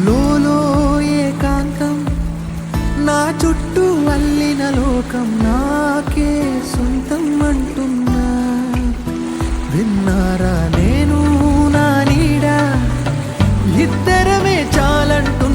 లోలో ఏకాంతం నా చుట్టూ అల్లిన లోకం నాకే సొంతం అంటున్నా. విన్నారా నేను నా నీడ ఇద్దరమే చాలంటూ